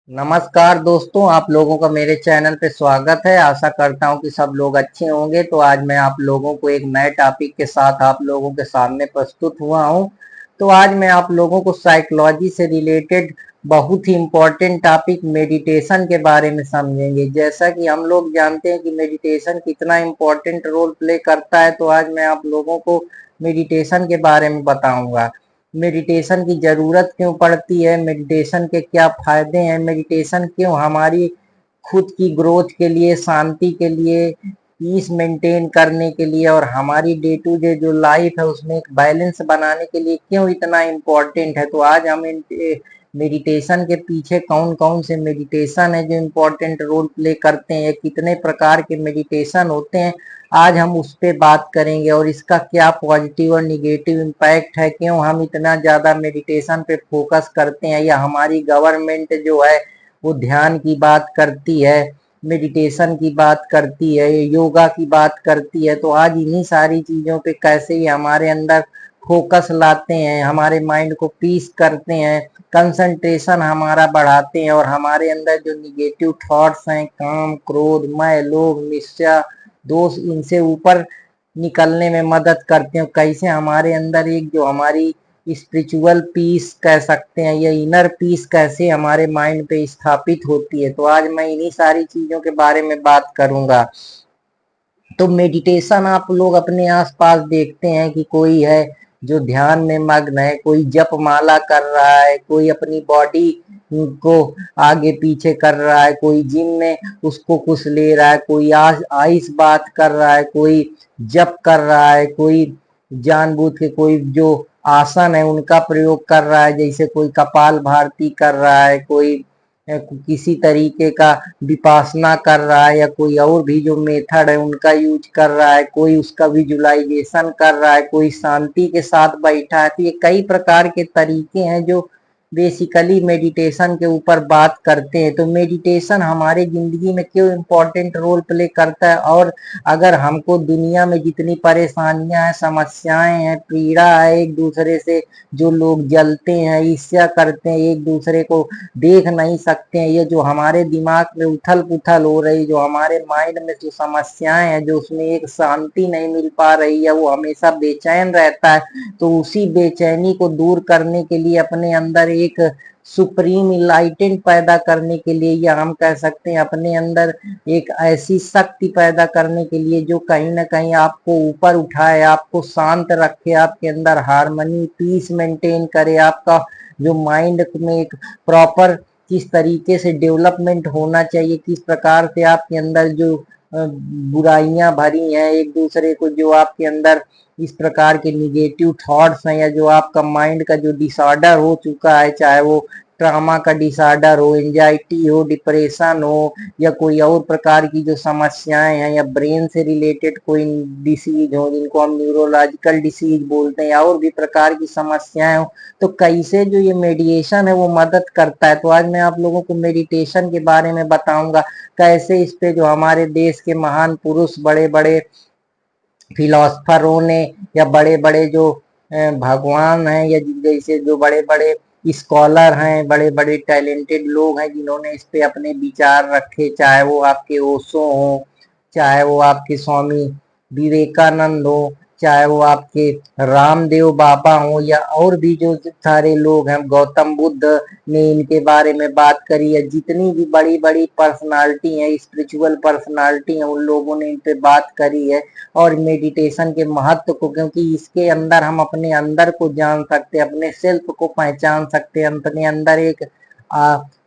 नमस्कार दोस्तों, आप लोगों का मेरे चैनल पे स्वागत है। आशा करता हूँ कि सब लोग अच्छे होंगे। तो आज मैं आप लोगों को एक नए टॉपिक के साथ आप लोगों के सामने प्रस्तुत हुआ हूँ। तो आज मैं आप लोगों को साइकोलॉजी से रिलेटेड बहुत ही इम्पोर्टेंट टॉपिक मेडिटेशन के बारे में समझेंगे। जैसा कि हम लोग जानते हैं कि मेडिटेशन कितना इम्पोर्टेंट रोल प्ले करता है, तो आज मैं आप लोगों को मेडिटेशन के बारे में बताऊंगा। मेडिटेशन की जरूरत क्यों पड़ती है, मेडिटेशन के क्या फायदे हैं, मेडिटेशन क्यों हमारी खुद की ग्रोथ के लिए, शांति के लिए, पीस मेंटेन करने के लिए और हमारी डे टू डे जो लाइफ है उसमें एक बैलेंस बनाने के लिए क्यों इतना इम्पोर्टेंट है। तो आज हम मेडिटेशन के पीछे कौन कौन से मेडिटेशन है जो इम्पोर्टेंट रोल प्ले करते हैं, कितने प्रकार के मेडिटेशन होते हैं, आज हम उस पे बात करेंगे। और इसका क्या पॉजिटिव और निगेटिव इम्पैक्ट है, क्यों हम इतना ज्यादा मेडिटेशन पे फोकस करते हैं, या हमारी गवर्नमेंट जो है वो ध्यान की बात करती है, मेडिटेशन की बात करती है, योगा की बात करती है। तो आज इन्हीं सारी चीजों पे कैसे ही हमारे अंदर फोकस लाते हैं, हमारे माइंड को पीस करते हैं, कंसंट्रेशन हमारा बढ़ाते हैं और हमारे अंदर जो निगेटिव थॉट्स हैं, काम, क्रोध, मैं, लोभ, निश्चय, दोष, इनसे ऊपर निकलने में मदद करते हैं। कैसे हमारे अंदर एक जो हमारी स्पिरिचुअल पीस कह सकते हैं या इनर पीस कैसे हमारे माइंड पे स्थापित होती है। तो आज मैं इन्हीं सारी चीजों के बारे में बात करूंगा। तो मेडिटेशन आप लोग अपने आसपास देखते हैं कि कोई है जो ध्यान में मग्न है, कोई जप माला कर रहा है, कोई अपनी बॉडी को आगे पीछे कर रहा है, कोई जिम में उसको कुछ ले रहा है, कोई आइस बात कर रहा है, कोई जप कर रहा है, कोई जानबूझ के कोई जो आसन है उनका प्रयोग कर रहा है, जैसे कोई कपाल भारती कर रहा है, कोई किसी तरीके का विपासना कर रहा है, या कोई और भी जो मेथड है उनका यूज कर रहा है, कोई उसका विजुलाइजेशन कर रहा है, कोई शांति के साथ बैठा है। तो ये कई प्रकार के तरीके हैं जो बेसिकली मेडिटेशन के ऊपर बात करते हैं। तो मेडिटेशन हमारे जिंदगी में क्यों इम्पोर्टेंट रोल प्ले करता है, और अगर हमको दुनिया में जितनी परेशानियां हैं, समस्याएं हैं, पीड़ा है, एक दूसरे से जो लोग जलते हैं, ईर्ष्या करते हैं, एक दूसरे को देख नहीं सकते हैं, ये जो हमारे दिमाग में उथल पुथल हो रही, जो हमारे माइंड में जो समस्याएं हैं, जो उसमें एक शांति नहीं मिल पा रही है, वो हमेशा बेचैन रहता है। तो उसी बेचैनी को दूर करने के लिए, अपने अंदर एक सुप्रीम इनलाइटेंट पैदा करने के लिए, या हम कह सकते हैं अपने अंदर एक ऐसी शक्ति पैदा करने के लिए जो कहीं ना कहीं आपको ऊपर उठाए, आपको शांत रखे, आपके अंदर हार्मनी, पीस मेंटेन करे, आपका जो माइंड में एक प्रॉपर किस तरीके से डेवलपमेंट होना चाहिए, किस प्रकार से आपके अंदर जो बुराइयां भरी हैं, एक दूसरे को जो आपके अंदर इस प्रकार के निगेटिव थॉट्स हैं, या जो आपका माइंड का जो डिसऑर्डर हो चुका है, चाहे वो ट्रामा का डिसऑर्डर हो, एंजाइटी हो, डिप्रेशन हो, या कोई और प्रकार की जो समस्याएं हैं, या ब्रेन से रिलेटेड कोई डिसीज हो जिनको हम न्यूरोलॉजिकल डिसीज बोलते हैं, या और भी प्रकार की समस्याएं हो, तो कैसे जो ये मेडिटेशन है वो मदद करता है। तो आज मैं आप लोगों को मेडिटेशन के बारे में बताऊंगा, कैसे इस पे जो हमारे देश के महान पुरुष, बड़े बड़े फिलोसफरों ने, या बड़े बड़े जो भगवान हैं, या जैसे जो बड़े बड़े स्कॉलर हैं, बड़े बड़े टैलेंटेड लोग हैं जिन्होंने इस पे अपने विचार रखे, चाहे वो आपके ओशो हो, चाहे वो आपके स्वामी विवेकानंद हो, चाहे वो आपके रामदेव बाबा हो, या और भी जो सारे लोग हैं, गौतम बुद्ध ने इनके बारे में बात करी है, जितनी भी बड़ी बड़ी पर्सनालिटी है, स्पिरिचुअल पर्सनालिटी है, उन लोगों ने इन पे बात करी है। और मेडिटेशन के महत्व को, क्योंकि इसके अंदर हम अपने अंदर को जान सकते हैं, अपने सेल्फ को पहचान सकते हैं, अपने अंदर एक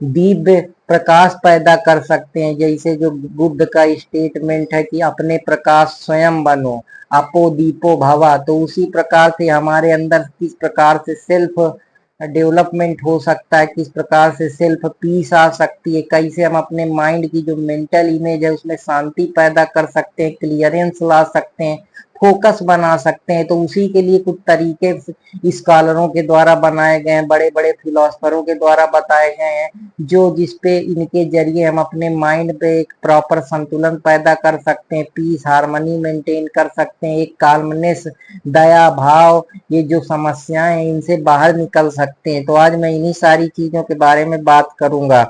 दिव्य प्रकाश पैदा कर सकते हैं। जैसे जो बुद्ध का स्टेटमेंट है कि अपने प्रकाश स्वयं बनो, अपो दीपो भवा। तो उसी प्रकार से हमारे अंदर किस प्रकार से सेल्फ डेवलपमेंट हो सकता है, किस प्रकार से सेल्फ पीस आ सकती है, कैसे हम अपने माइंड की जो मेंटल इमेज है उसमें शांति पैदा कर सकते हैं, क्लियरेंस ला सकते हैं, फोकस बना सकते हैं। तो उसी के लिए कुछ तरीके स्कॉलरों के द्वारा बनाए गए हैं, बड़े बड़े फिलोसफरों के द्वारा बताए गए हैं, जो जिसपे इनके जरिए हम अपने माइंड पे एक प्रॉपर संतुलन पैदा कर सकते हैं, पीस हार्मनी मेंटेन कर सकते हैं, एक काल्मनेस, दया भाव, ये जो समस्याएं हैं इनसे बाहर निकल सकते हैं। तो आज मैं इन्हीं सारी चीजों के बारे में बात करूंगा।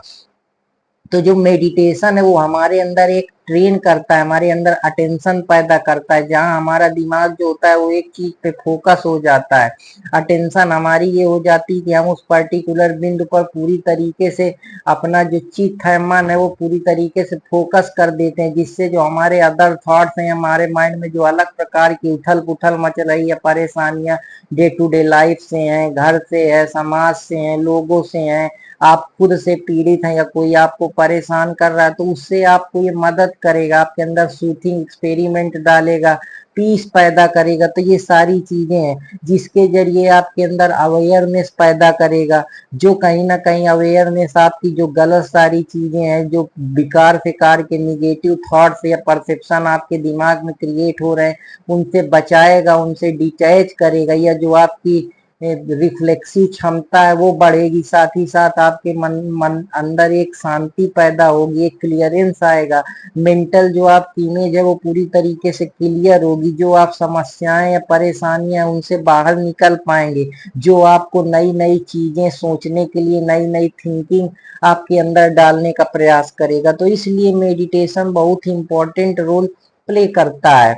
तो जो मेडिटेशन है वो हमारे अंदर एक ट्रेन करता है, हमारे अंदर अटेंशन पैदा करता है, जहां हमारा दिमाग जो होता है वो एक चीज पे फोकस हो जाता है। अटेंशन हमारी ये हो जाती है कि हम उस पर्टिकुलर बिंदु पर पूरी तरीके से अपना जो चित्त है, मन है, वो पूरी तरीके से फोकस कर देते हैं, जिससे जो हमारे अदर थॉट्स हैं, हमारे माइंड में जो अलग प्रकार की उथल पुथल मच रही है, परेशानियां डे टू डे लाइफ से हैं, घर से है, समाज से हैं, लोगों से हैं, आप खुद से पीड़ित हैं या कोई आपको परेशान कर रहा है, तो उससे आपको ये मदद करेगा, आपके अंदर सूथिंग एक्सपेरिमेंट डालेगा, पीस पैदा करेगा। तो ये सारी चीजें हैं जिसके जरिए आपके अंदर अवेयरनेस पैदा करेगा, जो कहीं ना कहीं अवेयरनेस आपकी जो गलत सारी चीजें हैं, जो विकार फिकार के निगेटिव थॉट्स या परसेप्शन आपके दिमाग में क्रिएट हो रहे हैं, उनसे बचाएगा, उनसे डिटैच करेगा, या जो आपकी रिफ्लेक्सिव क्षमता है वो बढ़ेगी। साथ ही साथ आपके मन अंदर एक शांति पैदा होगी, एक क्लियरेंस आएगा, मेंटल जो आपकी इमेज है वो पूरी तरीके से क्लियर होगी, जो आप समस्याएं या परेशानियां उनसे बाहर निकल पाएंगे, जो आपको नई नई चीजें सोचने के लिए नई नई थिंकिंग आपके अंदर डालने का प्रयास करेगा। तो इसलिए मेडिटेशन बहुत ही इंपॉर्टेंट रोल प्ले करता है।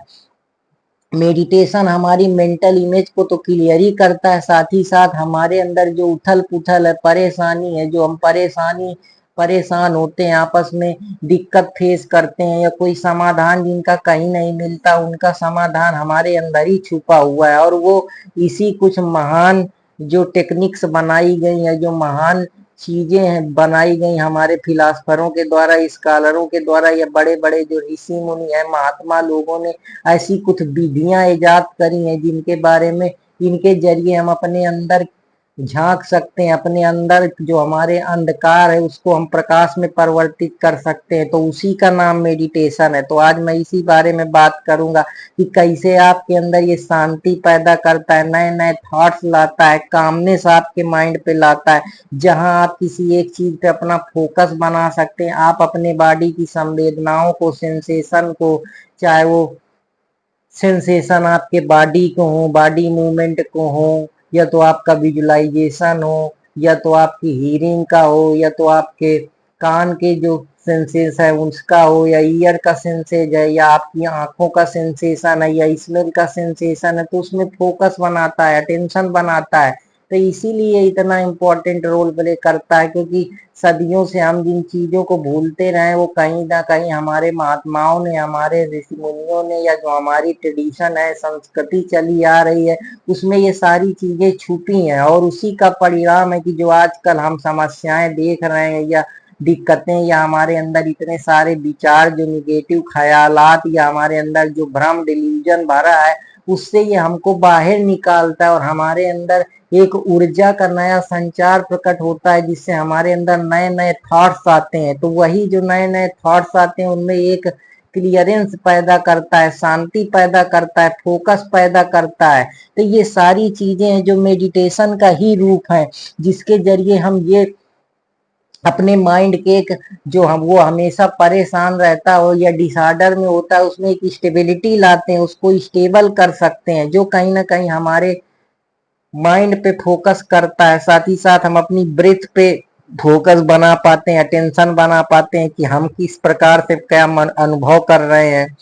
मेडिटेशन हमारी मेंटल इमेज को तो क्लियर ही करता है, साथ ही साथ हमारे अंदर जो उथल पुथल है, परेशानी है, जो हम परेशान होते हैं, आपस में दिक्कत फेस करते हैं, या कोई समाधान जिनका कहीं नहीं मिलता, उनका समाधान हमारे अंदर ही छुपा हुआ है। और वो इसी कुछ महान जो टेक्निक्स बनाई गई है, जो महान चीजें हैं बनाई गई हमारे फिलासफरों के द्वारा, स्कॉलरों के द्वारा, या बड़े बड़े जो ऋषि मुनि है, महात्मा लोगों ने ऐसी कुछ विधियां इजाद करी हैं जिनके बारे में, इनके जरिए हम अपने अंदर झांक सकते हैं, अपने अंदर जो हमारे अंधकार है उसको हम प्रकाश में परिवर्तित कर सकते हैं। तो उसी का नाम मेडिटेशन है। तो आज मैं इसी बारे में बात करूंगा कि कैसे आपके अंदर ये शांति पैदा करता है, नए नए थॉट्स लाता है, कामनेस आपके माइंड पे लाता है, जहां आप किसी एक चीज पे अपना फोकस बना सकते हैं। आप अपने बॉडी की संवेदनाओं को, सेंसेशन को, चाहे वो सेंसेशन आपके बॉडी को हो, बॉडी मूवमेंट को हो, या तो आपका विजुअलाइजेशन हो, या तो आपकी हीरिंग का हो, या तो आपके कान के जो सेंसेस है उसका हो, या ईयर का सेंसेज है, या आपकी आंखों का सेंसेशन है, या स्मेल का सेंसेशन है, तो उसमें फोकस बनाता है, अटेंशन बनाता है। तो इसीलिए इतना इम्पोर्टेंट रोल प्ले करता है, क्योंकि सदियों से हम जिन चीजों को भूलते रहे वो कहीं ना कहीं हमारे महात्माओं ने, हमारे ऋषि मुनियों ने, या जो हमारी ट्रेडिशन है, संस्कृति चली आ रही है, उसमें ये सारी चीजें छुपी हैं। और उसी का परिणाम है कि जो आजकल हम समस्याएं देख रहे हैं, या दिक्कतें, या हमारे अंदर इतने सारे विचार, जो निगेटिव ख्यालात, या हमारे अंदर जो भ्रम डिल्यूजन भरा है, उससे ये हमको बाहर निकालता है, और हमारे अंदर एक ऊर्जा का नया संचार प्रकट होता है, जिससे हमारे अंदर नए नए थॉट्स आते हैं। तो वही जो नए नए थॉट्स आते हैं उनमें एक क्लियरेंस पैदा करता है, शांति पैदा करता है, फोकस पैदा करता है। तो ये सारी चीजें हैं जो मेडिटेशन का ही रूप है, जिसके जरिए हम ये अपने माइंड के एक जो हम वो हमेशा परेशान रहता हो या डिसऑर्डर में होता है, उसमें एक स्टेबिलिटी लाते हैं, उसको स्टेबल कर सकते हैं, जो कहीं ना कहीं हमारे माइंड पे फोकस करता है। साथ ही साथ हम अपनी ब्रेथ पे फोकस बना पाते हैं, अटेंशन बना पाते हैं कि हम किस प्रकार से क्या अनुभव कर रहे हैं।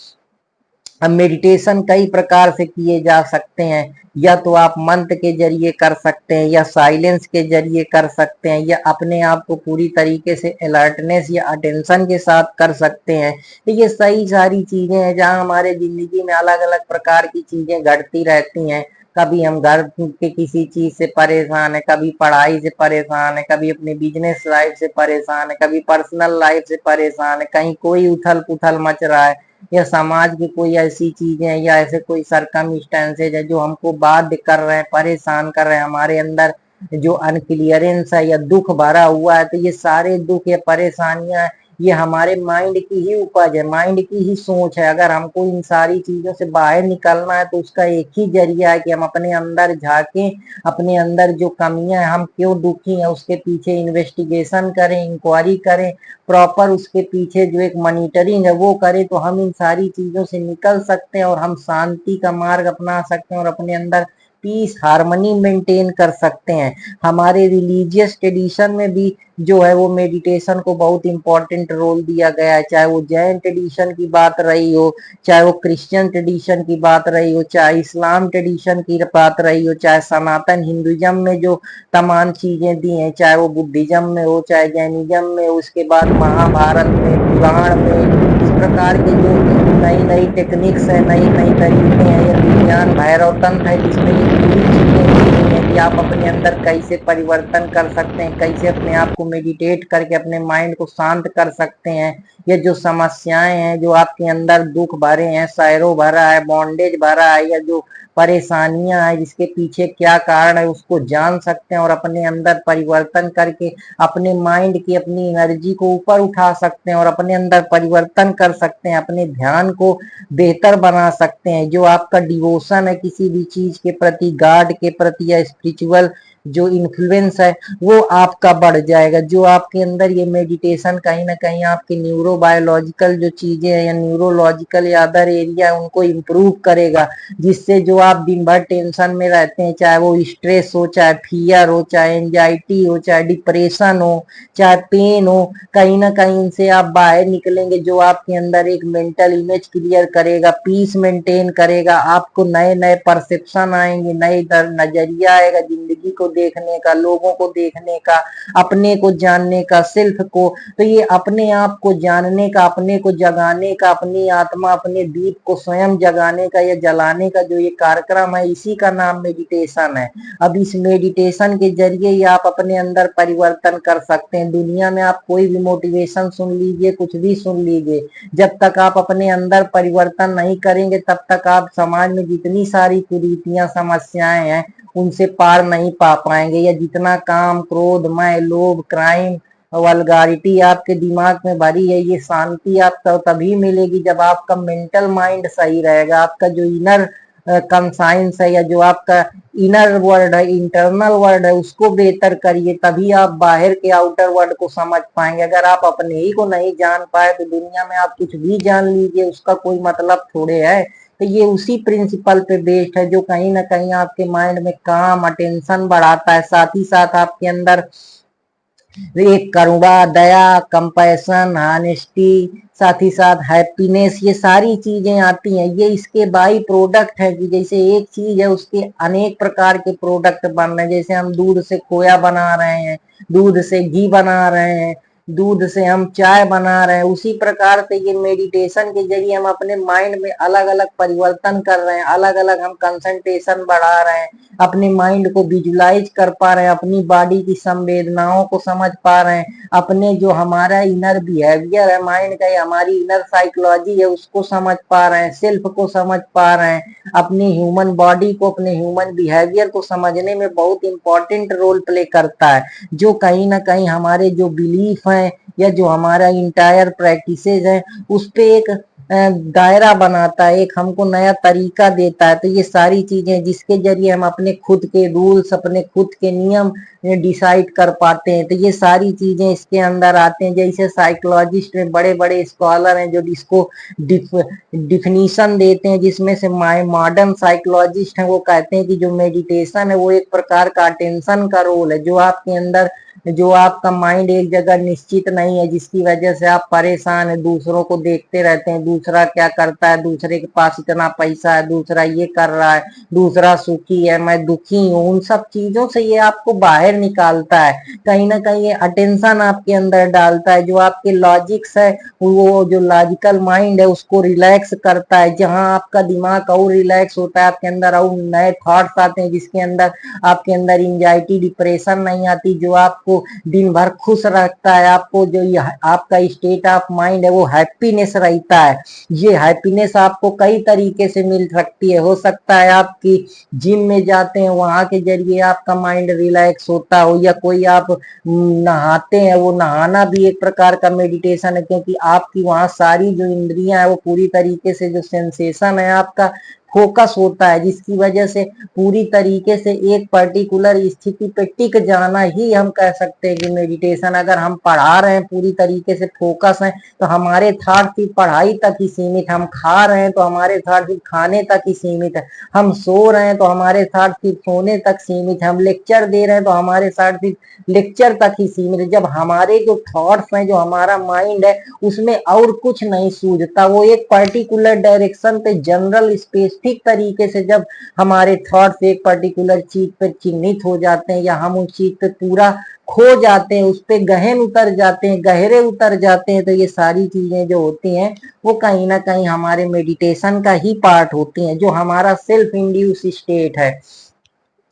अब मेडिटेशन कई प्रकार से किए जा सकते हैं, या तो आप मंत्र के जरिए कर सकते हैं, या साइलेंस के जरिए कर सकते हैं, या अपने आप को पूरी तरीके से अलर्टनेस या अटेंशन के साथ कर सकते हैं। तो ये सही सारी चीजें हैं जहां हमारे जिंदगी में अलग अलग प्रकार की चीजें घटती रहती हैं। कभी हम घर के किसी चीज से परेशान है, कभी पढ़ाई से परेशान है, कभी अपने बिजनेस लाइफ से परेशान है, कभी पर्सनल लाइफ से परेशान है, कहीं कोई उथल पुथल मच रहा है, या समाज की कोई ऐसी चीजें हैं, या ऐसे कोई सरकमस्टेंसेज है जो हमको बाध्य कर रहे हैं, परेशान कर रहे हैं, हमारे अंदर जो अनक्लियरेंस है या दुख भरा हुआ है। तो ये सारे दुख या परेशानियां ये हमारे माइंड की ही उपज है, माइंड की ही सोच है। अगर हमको इन सारी चीजों से बाहर निकलना है तो उसका एक ही जरिया है कि हम अपने अंदर झांकें, अपने अंदर जो कमियां हैं, हम क्यों दुखी हैं, उसके पीछे इन्वेस्टिगेशन करें, इंक्वायरी करें, प्रॉपर उसके पीछे जो एक मॉनिटरिंग है वो करें, तो हम इन सारी चीजों से निकल सकते हैं, और हम शांति का मार्ग अपना सकते हैं, और अपने अंदर पीस हार्मनी मेंटेन कर सकते हैं। हमारे रिलीजियस ट्रेडिशन में भी जो है वो मेडिटेशन को बहुत इंपॉर्टेंट रोल दिया गया है, चाहे वो जैन ट्रेडिशन की बात रही हो, चाहे वो क्रिश्चियन ट्रेडिशन की बात रही हो, चाहे इस्लाम ट्रेडिशन की बात रही हो, चाहे सनातन हिंदुइज्म में जो तमाम चीजें दी हैं, चाहे वो बुद्धिज्म में हो, चाहे जैनिज्म में हो, उसके बाद महाभारत में, पुराण में, इस प्रकार के जो नई नई टेक्निक्स है, नई नई तरीके हैं, ये विज्ञान भैरव तंत्र है जिसमें ये पूरी चीजें दी हुई हैं कि आप अपने अंदर कैसे परिवर्तन कर सकते हैं, कैसे अपने आप को मेडिटेट करके अपने माइंड को शांत कर सकते हैं। ये जो समस्याएं हैं, जो आपके अंदर दुख भरे हैं, सैरो भरा है, बॉन्डेज भरा है, या जो परेशानियां हैं जिसके पीछे क्या कारण है, उसको जान सकते हैं और अपने अंदर परिवर्तन करके अपने माइंड की, अपनी एनर्जी को ऊपर उठा सकते हैं और अपने अंदर परिवर्तन कर सकते हैं, अपने ध्यान को बेहतर बना सकते हैं। जो आपका डिवोशन है किसी भी चीज के प्रति, गॉड के प्रति या स्पिरिचुअल जो इन्फ्लुएंस है वो आपका बढ़ जाएगा। जो आपके अंदर ये मेडिटेशन कहीं ना कहीं आपके न्यूरोबायोलॉजिकल जो चीजें हैं या न्यूरोलॉजिकल या अदर एरिया है उनको इम्प्रूव करेगा, जिससे जो आप दिन भर टेंशन में रहते हैं, चाहे वो स्ट्रेस हो, चाहे फियर हो, चाहे एंजाइटी हो, चाहे डिप्रेशन हो, चाहे पेन हो, कहीं ना कहीं इनसे आप बाहर निकलेंगे। जो आपके अंदर एक मेंटल इमेज क्लियर करेगा, पीस मेंटेन करेगा, आपको नए नए परसेप्शन आएंगे, नए नजरिया आएगा जिंदगी को देखने का, लोगों को देखने का, अपने को जानने का, सेल्फ को। तो ये अपने आप को जानने का, अपने को जगाने का, अपनी आत्मा, अपने दीप को स्वयं जगाने का या जलाने का जो ये कार्यक्रम है, इसी का नाम मेडिटेशन है। अब इस मेडिटेशन के जरिए ही आप अपने अंदर परिवर्तन कर सकते हैं। दुनिया में आप कोई भी मोटिवेशन सुन लीजिए, कुछ भी सुन लीजिए, जब तक आप अपने अंदर परिवर्तन नहीं करेंगे तब तक आप समाज में जितनी सारी कुरीतियां, समस्याएं हैं उनसे पार नहीं पा पाएंगे। या जितना काम, क्रोध, मैं, लोभ, क्राइम, वल्गारिटी आपके दिमाग में भरी है, ये शांति आपको तभी मिलेगी जब आपका मेंटल माइंड सही रहेगा। आपका जो इनर कंसाइंस है या जो आपका इनर वर्ल्ड है, इंटरनल वर्ल्ड है, उसको बेहतर करिए, तभी आप बाहर के आउटर वर्ल्ड को समझ पाएंगे। अगर आप अपने ही को नहीं जान पाए तो दुनिया में आप कुछ भी जान लीजिए, उसका कोई मतलब थोड़े है। तो ये उसी प्रिंसिपल पे बेस्ड है जो कहीं ना कहीं आपके माइंड में काम, अटेंशन बढ़ाता है, साथ ही साथ आपके अंदर एक करुणा, दया, कंपैशन, हानेस्टी, साथ ही साथ हैप्पीनेस, ये सारी चीजें आती हैं। ये इसके बाई प्रोडक्ट है कि जैसे एक चीज है उसके अनेक प्रकार के प्रोडक्ट बन रहे हैं। जैसे हम दूध से खोया बना रहे हैं, दूध से घी बना रहे हैं, दूध से हम चाय बना रहे हैं, उसी प्रकार से ये मेडिटेशन के जरिए हम अपने माइंड में अलग अलग परिवर्तन कर रहे हैं, अलग अलग हम कंसंट्रेशन बढ़ा रहे हैं, अपने माइंड को विजुलाइज कर पा रहे हैं, अपनी बॉडी की संवेदनाओं को समझ पा रहे हैं, अपने जो हमारा इनर बिहेवियर है माइंड का, हमारी इनर साइकोलॉजी है उसको समझ पा रहे हैं, सेल्फ को समझ पा रहे हैं, अपनी ह्यूमन बॉडी को, अपने ह्यूमन बिहेवियर को समझने में बहुत इंपॉर्टेंट रोल प्ले करता है। जो कहीं ना कहीं हमारे जो बिलीफ है या जो हमारा इंटायर प्रैक्टिसेस है उस पे एक दायरा बनाता है, एक हमको नया तरीका देता है। तो ये सारी चीजें जिसके जरिए हम अपने खुद के रूल्स, अपने खुद के नियम डिसाइड कर पाते हैं। तो ये सारी चीजें इसके अंदर आते हैं। जैसे साइकोलॉजिस्ट में बड़े बड़े स्कॉलर हैं जो इसको डिफिनीशन देते हैं, जिसमें से मॉडर्न साइकोलॉजिस्ट हैं वो कहते हैं कि जो मेडिटेशन है वो एक प्रकार का अटेंशन का रोल है। जो आपके अंदर, जो आपका माइंड एक जगह निश्चित नहीं है, जिसकी वजह से आप परेशान है, दूसरों को देखते रहते हैं, दूसरा क्या करता है, दूसरे के पास इतना पैसा है, दूसरा ये कर रहा है, दूसरा सुखी है, मैं दुखी हूँ, उन सब चीजों से ये आपको बाहर निकालता है। कहीं ना कहीं ये अटेंशन आपके अंदर डालता है। जो आपके लॉजिक्स है, वो जो लॉजिकल माइंड है उसको रिलैक्स करता है। जहां आपका दिमाग और रिलैक्स होता है, आपके अंदर और नए थॉट्स आते हैं, जिसके अंदर आपके अंदर एंजाइटी, डिप्रेशन नहीं आती, जो आपको दिन भर खुश रखता है। आपको जो आपका स्टेट ऑफ माइंड है वो हैप्पीनेस रहता है। ये हैप्पीनेस आपको कई तरीके से मिल सकती है। हो सकता है आपकी जिम में जाते हैं, वहां के जरिए आपका माइंड रिलैक्स होता हो, या कोई आप नहाते हैं, वो नहाना भी एक प्रकार का मेडिटेशन है, क्योंकि आपकी वहां सारी जो इंद्रियां है वो पूरी तरीके से, जो सेंसेशन है आपका फोकस होता है, जिसकी वजह से पूरी तरीके से एक पर्टिकुलर स्थिति पे टिक जाना ही हम कह सकते हैं कि मेडिटेशन। अगर हम पढ़ा रहे हैं पूरी तरीके से फोकस है तो हमारे थॉट सिर्फ पढ़ाई तक ही सीमित, हम खा रहे हैं तो हमारे थॉट सिर्फ खाने तक ही सीमित है, हम सो रहे हैं तो हमारे थॉट सिर्फ सोने तक सीमित है, हम लेक्चर दे रहे हैं तो हमारे थॉट सिर्फ लेक्चर तक ही सीमित है। जब हमारे जो थॉट्स हैं, जो हमारा माइंड है, उसमें और कुछ नहीं सूझता, वो एक पर्टिकुलर डायरेक्शन पे जनरल स्पेसिफिक तरीके से जब हमारे थॉट्स एक पर्टिकुलर चीज पर चिन्हित हो जाते हैं या हम उस चीज पे पूरा खो जाते हैं, उस पे गहन उतर जाते हैं, गहरे उतर जाते हैं, तो ये सारी चीजें जो होती हैं वो कहीं ना कहीं हमारे मेडिटेशन का ही पार्ट होती हैं, जो हमारा सेल्फ इंड्यूस स्टेट है,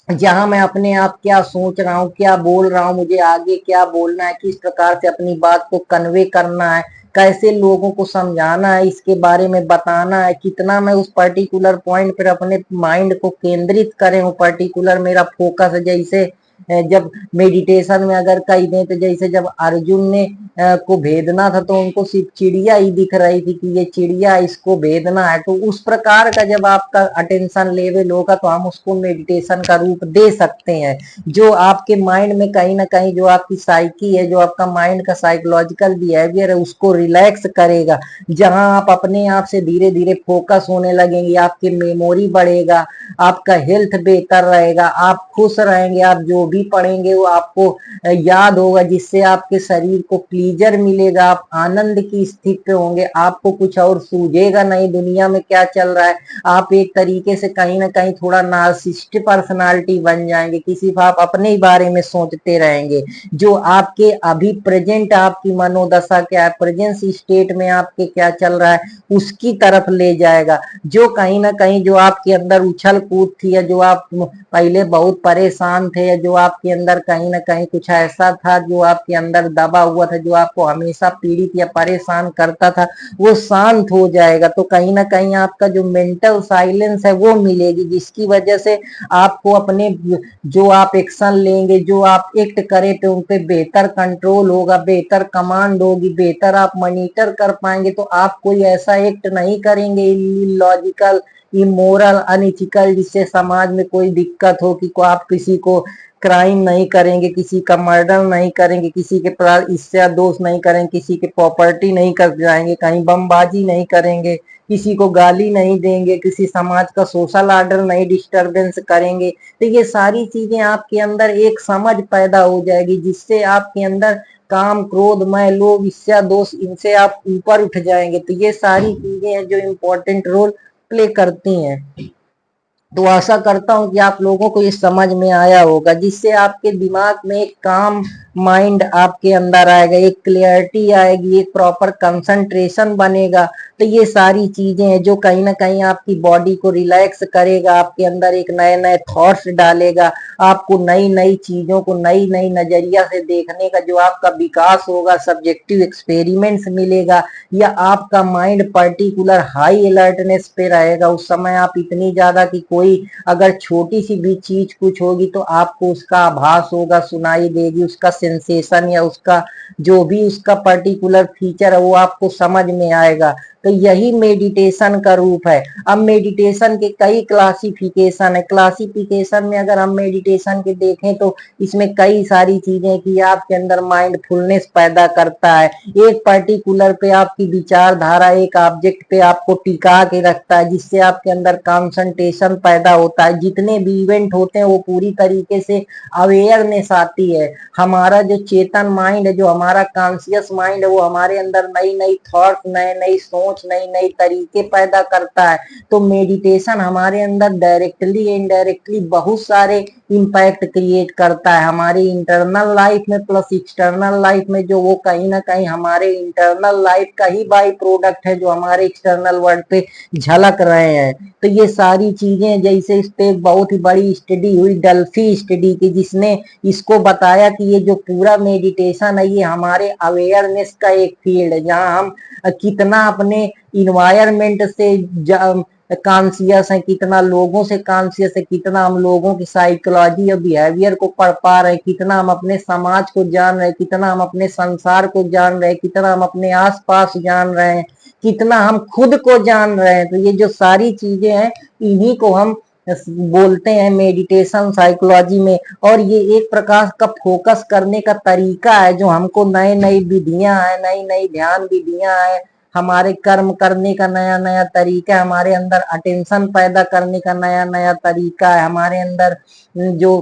जहां मैं अपने आप क्या सोच रहा हूँ, क्या बोल रहा हूँ, मुझे आगे क्या बोलना है, किस प्रकार से अपनी बात को कन्वे करना है, कैसे लोगों को समझाना है, इसके बारे में बताना है, कितना मैं उस पर्टिकुलर पॉइंट पर अपने माइंड को केंद्रित करें, वो पर्टिकुलर मेरा फोकस है। जैसे जब मेडिटेशन में अगर कही दें तो जैसे जब अर्जुन ने को भेदना था तो उनको सिर्फ चिड़िया ही दिख रही थी कि ये चिड़िया, इसको भेदना है, तो उस प्रकार का जब आपका अटेंशन लेवल होगा तो हम उसको मेडिटेशन का रूप दे सकते हैं, जो आपके माइंड में कहीं ना कहीं जो आपकी साइकी है, जो आपका माइंड का साइकोलॉजिकल बिहेवियर है, उसको रिलैक्स करेगा, जहां आप अपने आप से धीरे धीरे फोकस होने लगेंगे, आपकी मेमोरी बढ़ेगा, आपका हेल्थ बेहतर रहेगा, आप खुश रहेंगे, आप जो भी पढ़ेंगे वो आपको याद होगा, जिससे आपके शरीर को प्लीजर मिलेगा, आप आनंद की स्थिति पे होंगे, आपको कुछ और सूझेगा नहीं दुनिया में क्या चल रहा है, आप एक तरीके से कहीं ना कहीं थोड़ा नार्सिसिस्ट पर्सनालिटी बन जाएंगे, किसी आप अपने ही बारे में सोचते रहेंगे, जो आपके अभी प्रेजेंट आपकी मनोदशा क्या है, प्रेजेंस स्टेट में आपके क्या चल रहा है, उसकी तरफ ले जाएगा, जो कहीं ना कहीं जो आपके अंदर उछल कूद थी, या जो आप पहले बहुत परेशान थे, या जो आपके अंदर कहीं ना कहीं कुछ ऐसा था जो आपके अंदर दबा हुआ था, जो आपको हमेशा पीड़ित या परेशान करता था, वो शांत हो जाएगा, तो कहीं ना कहीं आपका जो मेंटल साइलेंस है वो मिलेगी, जिसकी वजह से आपको अपने जो आप एक्शन लेंगे, जो आप एक्ट करें तो उन पे बेहतर कंट्रोल होगा, बेहतर कमांड होगी, बेहतर आप मॉनिटर कर पाएंगे, तो आप कोई ऐसा एक्ट नहीं करेंगे इलॉजिकल, इमोरल, अनइथिकल, जिससे समाज में कोई दिक्कत हो, कि आप किसी को क्राइम नहीं करेंगे, किसी का मर्डर नहीं करेंगे, किसी के प्रति ईर्ष्या दोष नहीं करेंगे, किसी के प्रॉपर्टी नहीं कर जाएंगे, कहीं बमबाजी नहीं करेंगे, किसी को गाली नहीं देंगे, किसी समाज का सोशल ऑर्डर नहीं डिस्टरबेंस करेंगे, तो ये सारी चीजें आपके अंदर एक समझ पैदा हो जाएगी, जिससे आपके अंदर काम, क्रोध, मैं, लोभ, ईर्ष्या, दोष, इनसे आप ऊपर उठ जाएंगे, तो ये सारी चीजें हैं जो इम्पोर्टेंट रोल प्ले करती हैं। तो आशा करता हूं कि आप लोगों को ये समझ में आया होगा, जिससे आपके दिमाग में एक काम माइंड आपके अंदर आएगा, एक क्लियरिटी आएगी, एक प्रॉपर कंसंट्रेशन बनेगा, तो ये सारी चीजें हैं जो कहीं ना कहीं आपकी बॉडी को रिलैक्स करेगा, आपके अंदर एक नए नए थॉट्स डालेगा, आपको नई नई चीजों को नई नई नजरिया से देखने का जो आपका विकास होगा, सब्जेक्टिव एक्सपेरिमेंट्स मिलेगा, या आपका माइंड पर्टिकुलर हाई अलर्टनेस पे रहेगा, उस समय आप इतनी ज्यादा कि कोई अगर छोटी सी भी चीज कुछ होगी तो आपको उसका आभास होगा, सुनाई देगी, उसका सेंसेशन या उसका जो भी उसका पर्टिकुलर फीचर है वो आपको समझ में आएगा, तो यही मेडिटेशन का रूप है। अब मेडिटेशन के कई क्लासिफिकेशन है, क्लासिफिकेशन में अगर हम मेडिटेशन के देखें तो इसमें कई सारी चीजें कि आपके अंदर माइंडफुलनेस पैदा करता है, एक पर्टिकुलर पे आपकी विचारधारा एक ऑब्जेक्ट पे आपको टिका के रखता है, जिससे आपके अंदर कंसंट्रेशन पैदा होता है, जितने भी इवेंट होते हैं वो पूरी तरीके से अवेयरनेस आती है, हमारा जो चेतन माइंड है, जो हमारा कॉन्शियस माइंड है, वो हमारे अंदर नई नई थॉट, नए नई सोच, नई नई तरीके पैदा करता है, तो मेडिटेशन हमारे अंदर डायरेक्टली इनडायरेक्टली बहुत सारे इम्पैक्ट क्रिएट करता है हमारी इंटरनल लाइफ में प्लस एक्सटर्नल लाइफ में, जो वो कहीं ना कहीं हमारे इंटरनल लाइफ का ही बाई प्रोडक्ट है, जो हमारे एक्सटर्नल वर्ल्ड पे झलक रहे हैं। तो ये सारी चीजें, जैसे इस पे बहुत ही बड़ी स्टडी हुई डल्फी स्टडी की, जिसने इसको बताया कि ये जो पूरा मेडिटेशन है ये हमारे अवेयरनेस का एक फील्ड है, जहाँ हम कितना अपने इन्वायरमेंट से कॉन्शियस है, कितना लोगों से कॉन्शियस है, कितना हम लोगों की साइकोलॉजी और बिहेवियर को पढ़ पा रहे हैं, कितना हम अपने समाज को जान रहे हैं, कितना हम अपने संसार को जान रहे हैं, कितना हम अपने आसपास जान रहे हैं, कितना हम खुद को जान रहे हैं। तो ये जो सारी चीजें हैं इन्हीं को हम बोलते हैं मेडिटेशन साइकोलॉजी में। और ये एक प्रकार का फोकस करने का तरीका है जो हमको नए नई विधियां हैं, नई नई ध्यान विधियां हैं, हमारे कर्म करने का नया नया तरीका है, हमारे अंदर अटेंशन पैदा करने का नया नया तरीका है, हमारे अंदर जो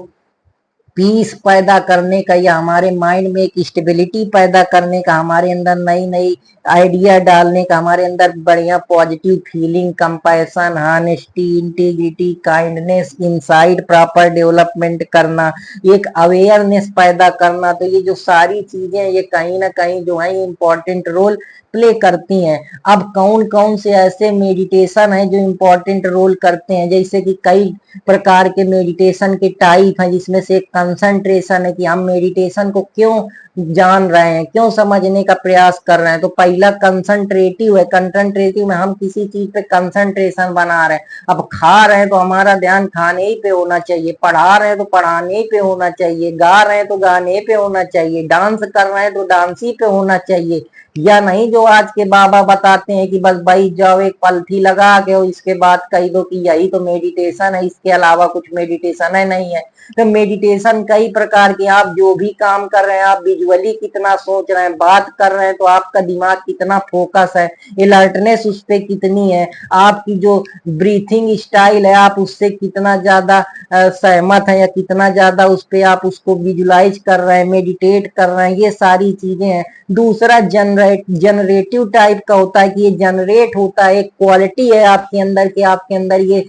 पीस पैदा करने का या हमारे माइंड में एक स्टेबिलिटी पैदा करने का, हमारे अंदर नई नई आइडिया डालने का, हमारे अंदर बढ़िया positive feeling, compassion, honesty, integrity, kindness, insight proper development करना, एक अवेयरनेस पैदा करना। तो ये जो सारी चीजें ये कहीं ना कहीं जो है इंपॉर्टेंट रोल प्ले करती हैं। अब कौन कौन से ऐसे मेडिटेशन है जो इम्पोर्टेंट रोल करते हैं, जैसे कि कई प्रकार के मेडिटेशन के टाइप हैं, जिसमें से एक कंसंट्रेशन है कि हम मेडिटेशन को क्यों जान रहे हैं, क्यों समझने का प्रयास कर रहे हैं। तो पहला कंसंट्रेटिव है। कंसंट्रेटिव में हम किसी चीज पे कंसंट्रेशन बना रहे हैं। अब खा रहे हैं तो हमारा ध्यान खाने ही पे होना चाहिए, पढ़ा रहे हैं तो पढ़ाने ही पे होना चाहिए, गा रहे हैं तो गाने पे होना चाहिए, डांस कर रहे हैं तो डांस ही पे होना चाहिए। या नहीं जो आज के बाबा बताते हैं कि बस भाई जाओ एक पलथी लगा के और इसके बाद कह दो कि यही तो मेडिटेशन है, इसके अलावा कुछ मेडिटेशन है नहीं है। तो मेडिटेशन कई प्रकार के, आप जो भी काम कर रहे हैं, आप विजुअली कितना सोच रहे हैं, बात कर रहे हैं तो आपका दिमाग कितना फोकस है, अलर्टनेस उस पर कितनी है, आपकी जो ब्रीथिंग स्टाइल है आप उससे कितना ज्यादा सहमत है या कितना ज्यादा उस पर आप उसको विजुलाइज कर रहे हैं, मेडिटेट कर रहे हैं, ये सारी चीजें हैं। दूसरा जनरेटिव टाइप का होता है कि ये जनरेट होता है, एक क्वालिटी है आपके अंदर कि आपके अंदर ये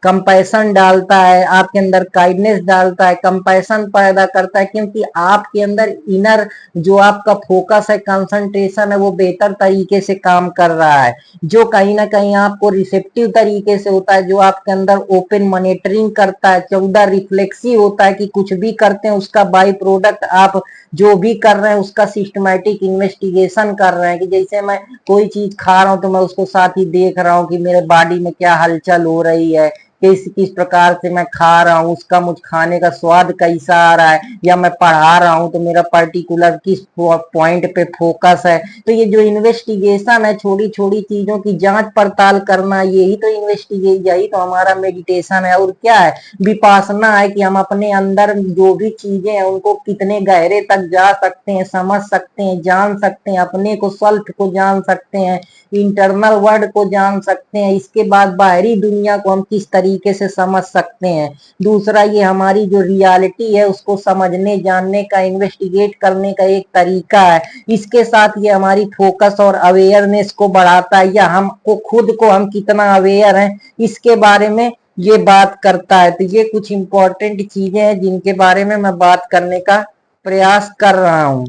कंपैशन डालता है, आपके अंदर काइंडनेस डालता है, कंपैशन पैदा करता है, क्योंकि आपके अंदर इनर जो आपका फोकस है, कंसंट्रेशन है, वो बेहतर तरीके से काम कर रहा है, जो कहीं ना कहीं आपको रिसेप्टिव तरीके से होता है, जो आपके अंदर ओपन मॉनिटरिंग करता है, 14 रिफ्लेक्सिव होता है कि कुछ भी करते हैं उसका बाई प्रोडक्ट आप जो भी कर रहे हैं उसका सिस्टमैटिक इन्वेस्टिगेशन कर रहे हैं। कि जैसे मैं कोई चीज खा रहा हूं तो मैं उसको साथ ही देख रहा हूं कि मेरे बॉडी में क्या हलचल हो रही है, किस प्रकार से मैं खा रहा हूँ, उसका मुझ खाने का स्वाद कैसा आ रहा है, या मैं पढ़ा रहा हूँ तो मेरा पर्टिकुलर किस पॉइंट पे फोकस है। तो ये जो इन्वेस्टिगेशन है, छोटी छोटी चीजों की जांच पड़ताल करना, यही तो इन्वेस्टिगेट, यही तो हमारा मेडिटेशन है। और क्या है, विपासना है कि हम अपने अंदर जो भी चीजें हैं उनको कितने गहरे तक जा सकते हैं, समझ सकते हैं, जान सकते हैं, अपने को सेल्फ को जान सकते हैं, इंटरनल वर्ल्ड को जान सकते हैं, इसके बाद बाहरी दुनिया को हम किस तरीके से समझ सकते हैं। दूसरा ये हमारी जो रियलिटी है उसको समझने जानने का, इन्वेस्टिगेट करने का एक तरीका है। इसके साथ ये हमारी फोकस और अवेयरनेस को बढ़ाता है, या हमको खुद को हम कितना अवेयर हैं इसके बारे में ये बात करता है। तो ये कुछ इंपॉर्टेंट चीजें हैं जिनके बारे में मैं बात करने का प्रयास कर रहा हूं।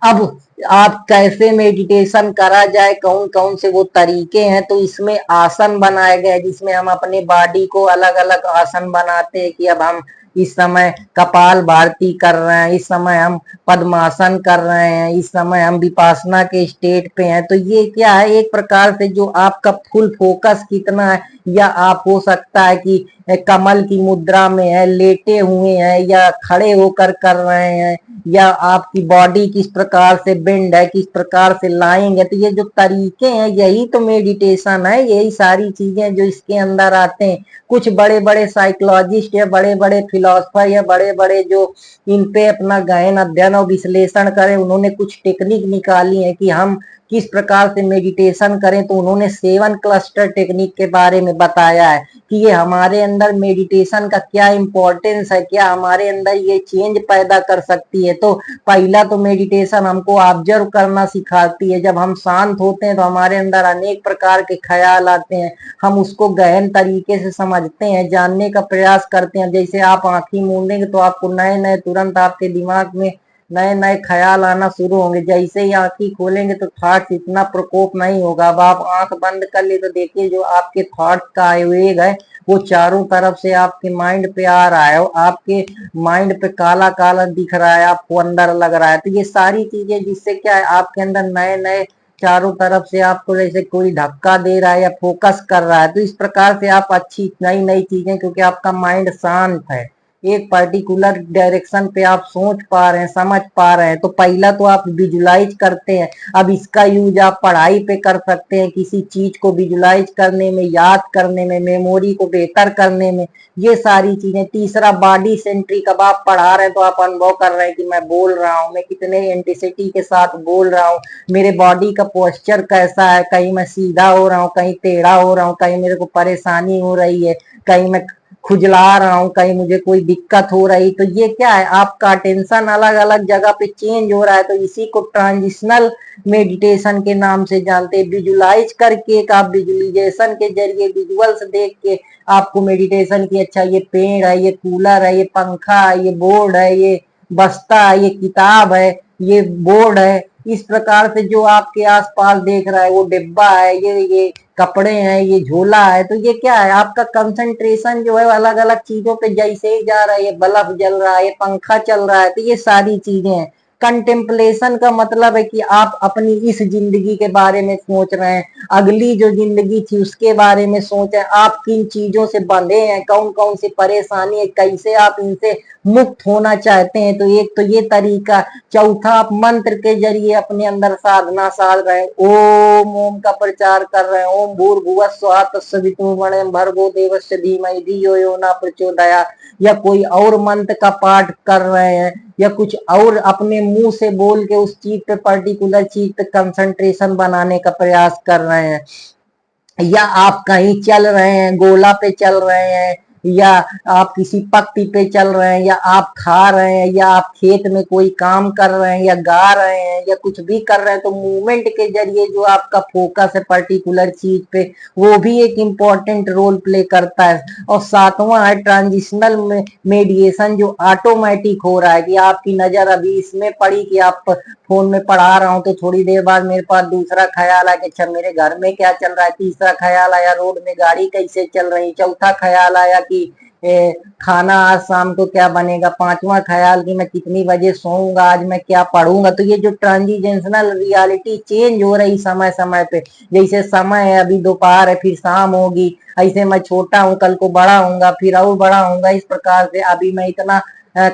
अब आप कैसे मेडिटेशन करा जाए, कौन कौन से वो तरीके हैं, तो इसमें आसन बनाए गए जिसमें हम अपने बॉडी को अलग अलग आसन बनाते हैं कि अब हम इस समय कपाल भारती कर रहे हैं, इस समय हम पद्मासन कर रहे हैं, इस समय हम विपासना के स्टेट पे हैं। तो ये क्या है, एक प्रकार से जो आपका फुल फोकस कितना है, या आप हो सकता है कि कमल की मुद्रा में है, लेटे हुए हैं, या खड़े होकर कर रहे हैं, या आपकी बॉडी किस प्रकार से बेंड है, किस प्रकार से लाइंग है। तो ये जो तरीके हैं यही तो मेडिटेशन है, यही सारी चीजें जो इसके अंदर आते हैं। कुछ बड़े बड़े साइकोलॉजिस्ट या बड़े बड़े फिलोसफर या बड़े बड़े जो इन पे अपना गहन अध्ययन और विश्लेषण करें, उन्होंने कुछ टेक्निक निकाली है कि हम किस प्रकार से मेडिटेशन करें। तो उन्होंने 7 क्लस्टर टेक्निक के बारे में बताया है कि ये हमारे अंदर मेडिटेशन का क्या इंपॉर्टेंस है, क्या हमारे अंदर ये चेंज पैदा कर सकती है। तो पहला तो मेडिटेशन हमको ऑब्जर्व करना सिखाती है। जब हम शांत होते हैं तो हमारे अंदर अनेक प्रकार के ख्याल आते हैं, हम उसको गहन तरीके से समझते हैं, जानने का प्रयास करते हैं। जैसे आप आंखें मूंदेंगे तो आपको नए नए तुरंत आपके दिमाग में नए नए ख्याल आना शुरू होंगे। जैसे ही आंखें खोलेंगे तो थॉट्स इतना प्रकोप नहीं होगा। अब आप आंख बंद कर ले तो देखिए जो आपके थॉट्स का वेग है वो चारों तरफ से आपके माइंड पे आ रहा है, आपके माइंड पे काला काला दिख रहा है, आपको अंदर लग रहा है। तो ये सारी चीजें जिससे क्या है आपके अंदर नए नए चारों तरफ से आपको जैसे कोई धक्का दे रहा है या फोकस कर रहा है। तो इस प्रकार से आप अच्छी नई नई चीजें, क्योंकि आपका माइंड शांत है, एक पर्टिकुलर डायरेक्शन पे आप सोच पा रहे हैं, समझ पा रहे हैं, तो पहला तो आप विजुलाइज करते हैं। अब इसका यूज आप पढ़ाई पे कर सकते हैं, किसी चीज को विजुलाइज करने में, याद करने में, मेमोरी को बेहतर करने में, ये सारी चीजें। तीसरा बॉडी सेंट्रिक, अब आप पढ़ा रहे हैं तो आप अनुभव कर रहे हैं कि मैं बोल रहा हूँ, मैं कितने इंटेंसिटी के साथ बोल रहा हूँ, मेरे बॉडी का पोस्चर कैसा है, कहीं मैं सीधा हो रहा हूँ, कहीं टेढ़ा हो रहा हूँ, कहीं मेरे को परेशानी हो रही है, कहीं मैं खुजला रहा हूँ, कहीं मुझे कोई दिक्कत हो रही। तो ये क्या है, आपका अटेंशन अलग अलग जगह पे चेंज हो रहा है। तो इसी को ट्रांजिशनल मेडिटेशन के नाम से जानते हैं। विजुलाइज करके एक आप विजुअलाइजेशन के जरिए, विजुअल्स देख के आपको मेडिटेशन की, अच्छा ये पेड़ है, ये कूलर है, ये पंखा है, ये बोर्ड है, ये बस्ता है, ये किताब है, ये बोर्ड है, इस प्रकार से जो आपके आसपास देख रहा है, वो डिब्बा है, ये कपड़े हैं, ये झोला है। तो ये क्या है, आपका कंसंट्रेशन जो है अलग अलग चीजों पे जैसे ही जा रहा है, ये बल्ब जल रहा है, ये पंखा चल रहा है, तो ये सारी चीजें हैं। कंटेम्पलेशन का मतलब है कि आप अपनी इस जिंदगी के बारे में सोच रहे हैं, अगली जो जिंदगी थी उसके बारे में सोच रहे हैं, आप किन चीजों से बंधे हैं, कौन कौन सी परेशानी है, कैसे आप इनसे मुक्त होना चाहते हैं। तो एक तो ये तरीका। चौथा, आप मंत्र के जरिए अपने अंदर साधना साध रहे हैं, ओम ओम का प्रचार कर रहे हैं, ओम भूर्भुवः स्वः तत्सवितुर्वरेण्यं भर्गो देवस्य धीमहि धियो यो न प्रचोदयात्, या कोई और मंत्र का पाठ कर रहे हैं, या कुछ और अपने मुंह से बोल के उस चीज पे, पर्टिकुलर चीज पे कंसंट्रेशन बनाने का प्रयास कर रहे हैं, या आप कहीं चल रहे हैं, गोला पे चल रहे हैं, या आप किसी पत्ती पे चल रहे हैं, या आप खा रहे हैं, या आप खेत में कोई काम कर रहे हैं, या गा रहे हैं, या कुछ भी कर रहे हैं। तो मूवमेंट के जरिए जो आपका फोकस है पर्टिकुलर चीज पे, वो भी एक इम्पोर्टेंट रोल प्ले करता है। और सातवां है ट्रांजिशनल मेडिएशन, जो ऑटोमेटिक हो रहा है कि आपकी नजर अभी इसमें पड़ी कि आप फोन में पढ़ा रहा हूँ, तो थोड़ी देर बाद मेरे पास दूसरा ख्याल आया कि अच्छा मेरे घर में क्या चल रहा है, तीसरा ख्याल आया रोड में गाड़ी कैसे चल रही, चौथा ख्याल आया कि खाना आज शाम को क्या बनेगा, पांचवा ख्याल कि मैं कितनी बजे सोऊंगा, आज मैं क्या पढ़ूंगा। तो ये जो ट्रांजिशनल रियलिटी चेंज हो रही समय समय पे, जैसे समय है अभी दोपहर है, फिर शाम होगी, ऐसे मैं छोटा हूँ कल को बड़ा हूंगा, फिर और बड़ा हूंगा, इस प्रकार से अभी मैं इतना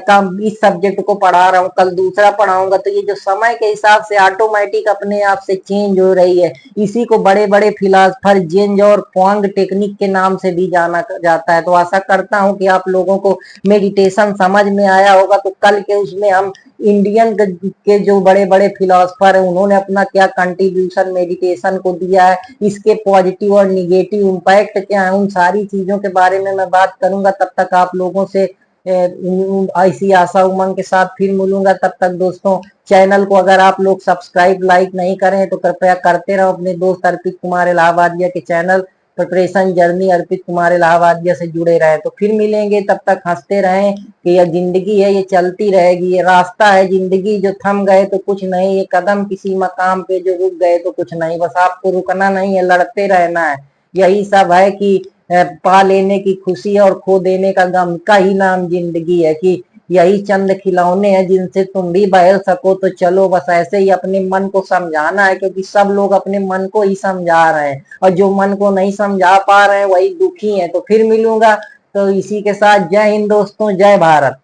कम इस सब्जेक्ट को पढ़ा रहा हूँ, कल दूसरा पढ़ाऊंगा। तो ये जो समय के हिसाब से ऑटोमेटिक अपने आप से चेंज हो रही है, इसी को बड़े बड़े फिलोसफर जेंज और क्वांग टेक्निक के नाम से भी जाना जाता है। तो आशा करता हूँ कि आप लोगों को मेडिटेशन समझ में आया होगा। तो कल के उसमें हम इंडियन के जो बड़े बड़े फिलोसफर है, उन्होंने अपना क्या कंट्रीब्यूशन मेडिटेशन को दिया है, इसके पॉजिटिव और निगेटिव इम्पैक्ट क्या है, उन सारी चीजों के बारे में मैं बात करूंगा। तब तक आप लोगों से ऐसी आशा उमंग के साथ फिर मिलूंगा। तब तक दोस्तों, चैनल को अगर आप लोग सब्सक्राइब लाइक नहीं करें तो कृपया करते रहो। अपने दोस्त अर्पित कुमार इलाहाबादिया के चैनल प्रिपरेशन जर्नी अर्पित कुमार इलाहाबादिया से जुड़े रहे। तो फिर मिलेंगे, तब तक हंसते रहें कि यह जिंदगी है, ये चलती रहेगी, ये रास्ता है जिंदगी, जो थम गए तो कुछ नहीं, ये कदम किसी मकाम पे जो रुक गए तो कुछ नहीं। बस आपको रुकना नहीं है, लड़ते रहना है। यही सब है कि पा लेने की खुशी और खो देने का गम, का ही नाम जिंदगी है। कि यही चंद खिलौने हैं जिनसे तुम भी बहल सको। तो चलो बस ऐसे ही अपने मन को समझाना है, क्योंकि सब लोग अपने मन को ही समझा रहे हैं, और जो मन को नहीं समझा पा रहे हैं वही दुखी हैं। तो फिर मिलूंगा। तो इसी के साथ जय हिंद दोस्तों, जय भारत।